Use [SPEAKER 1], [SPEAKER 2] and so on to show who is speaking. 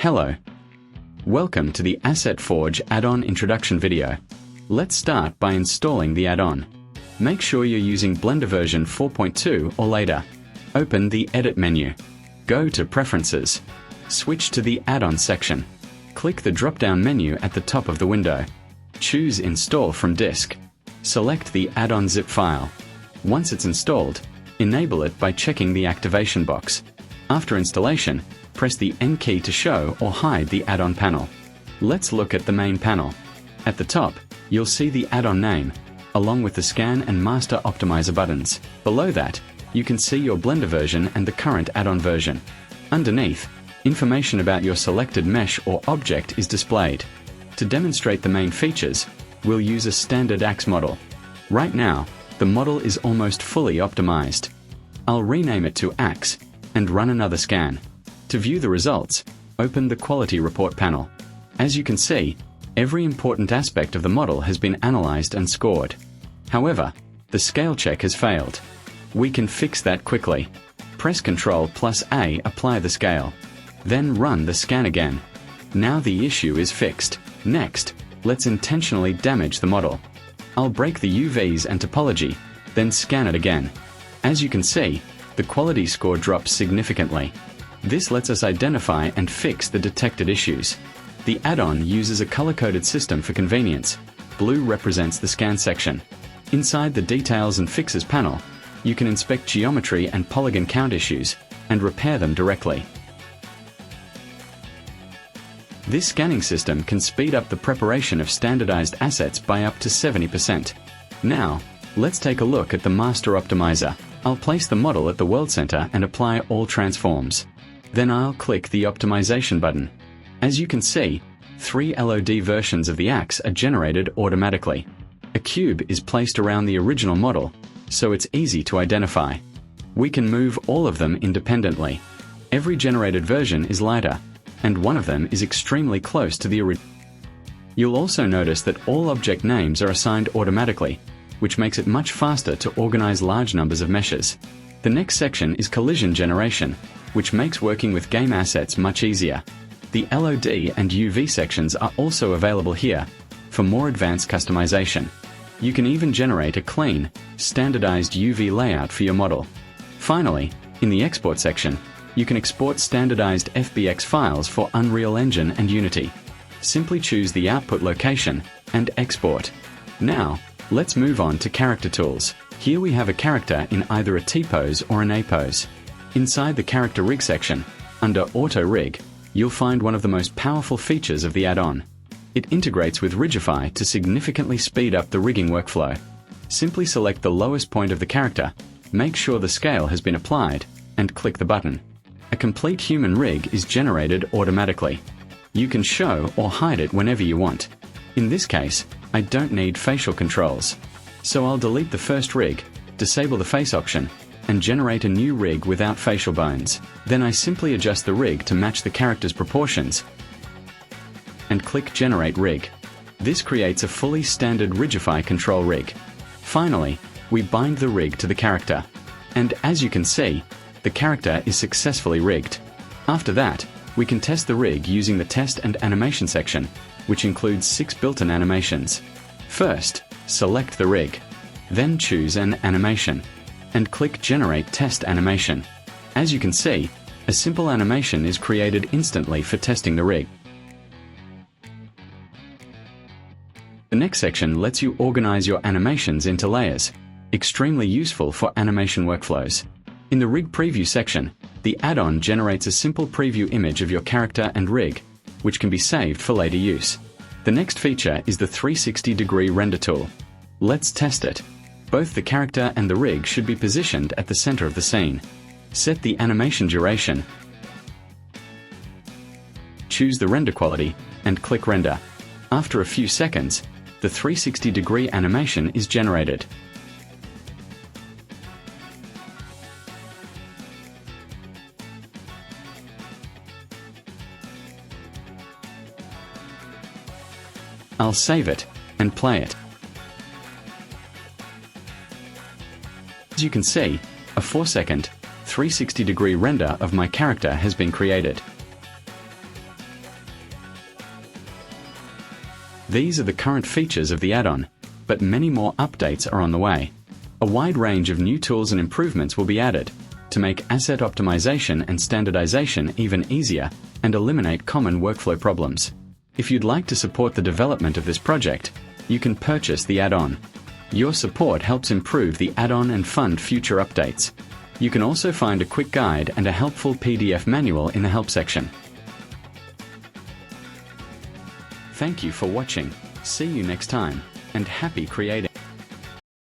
[SPEAKER 1] Hello. Welcome to the Asset Forge add-on introduction video. Let's start by installing the add-on. Make sure you're using Blender version 4.2 or later. Open the Edit menu. Go to Preferences. Switch to the Add-on section. Click the drop-down menu at the top of the window. Choose Install from Disk. Select the add-on zip file. Once it's installed, enable it by checking the activation box. After installation, press the N key to show or hide the add-on panel. Let's look at the main panel. At the top, you'll see the add-on name, along with the Scan and Master Optimizer buttons. Below that, you can see your Blender version and the current add-on version. Underneath, information about your selected mesh or object is displayed. To demonstrate the main features, we'll use a standard axe model. Right now, the model is almost fully optimized. I'll rename it to Axe and run another scan. To view the results, open the Quality Report panel. As you can see, every important aspect of the model has been analyzed and scored. However, the scale check has failed. We can fix that quickly. Press Ctrl+A, apply the scale. Then run the scan again. Now the issue is fixed. Next, let's intentionally damage the model. I'll break the UVs and topology, then scan it again. As you can see, the quality score drops significantly. This lets us identify and fix the detected issues. The add-on uses a color-coded system for convenience. Blue represents the scan section. Inside the Details and Fixes panel, you can inspect geometry and polygon count issues and repair them directly. This scanning system can speed up the preparation of standardized assets by up to 70%. Now, let's take a look at the Master Optimizer. I'll place the model at the world center and apply all transforms. Then I'll click the Optimization button. As you can see, 3 LOD versions of the axe are generated automatically. A cube is placed around the original model, so it's easy to identify. We can move all of them independently. Every generated version is lighter, and one of them is extremely close to the original. You'll also notice that all object names are assigned automatically, which makes it much faster to organize large numbers of meshes. The next section is collision generation, which makes working with game assets much easier. The LOD and UV sections are also available here for more advanced customization. You can even generate a clean, standardized UV layout for your model. Finally, in the export section, you can export standardized FBX files for Unreal Engine and Unity. Simply choose the output location and export. Now, let's move on to character tools. Here we have a character in either a T-pose or an A-pose. Inside the Character Rig section, under Auto Rig, you'll find one of the most powerful features of the add-on. It integrates with Rigify to significantly speed up the rigging workflow. Simply select the lowest point of the character, make sure the scale has been applied, and click the button. A complete human rig is generated automatically. You can show or hide it whenever you want. In this case, I don't need facial controls. So I'll delete the first rig, disable the face option, and generate a new rig without facial bones. Then I simply adjust the rig to match the character's proportions and click Generate Rig. This creates a fully standard Rigify control rig. Finally, we bind the rig to the character. And as you can see, the character is successfully rigged. After that, we can test the rig using the Test and Animation section, which includes 6 built-in animations. First, select the rig. Then choose an animation and click Generate Test Animation. As you can see, a simple animation is created instantly for testing the rig. The next section lets you organize your animations into layers, extremely useful for animation workflows. In the Rig Preview section, the add-on generates a simple preview image of your character and rig, which can be saved for later use. The next feature is the 360-degree render tool. Let's test it. Both the character and the rig should be positioned at the center of the scene. Set the animation duration, choose the render quality, and click Render. After a few seconds, the 360-degree animation is generated. I'll save it and play it. As you can see, a 4-second, 360-degree render of my character has been created. These are the current features of the add-on, but many more updates are on the way. A wide range of new tools and improvements will be added to make asset optimization and standardization even easier and eliminate common workflow problems. If you'd like to support the development of this project, you can purchase the add-on. Your support helps improve the add-on and fund future updates. You can also find a quick guide and a helpful PDF manual in the help section. Thank you for watching. See you next time, and happy creating.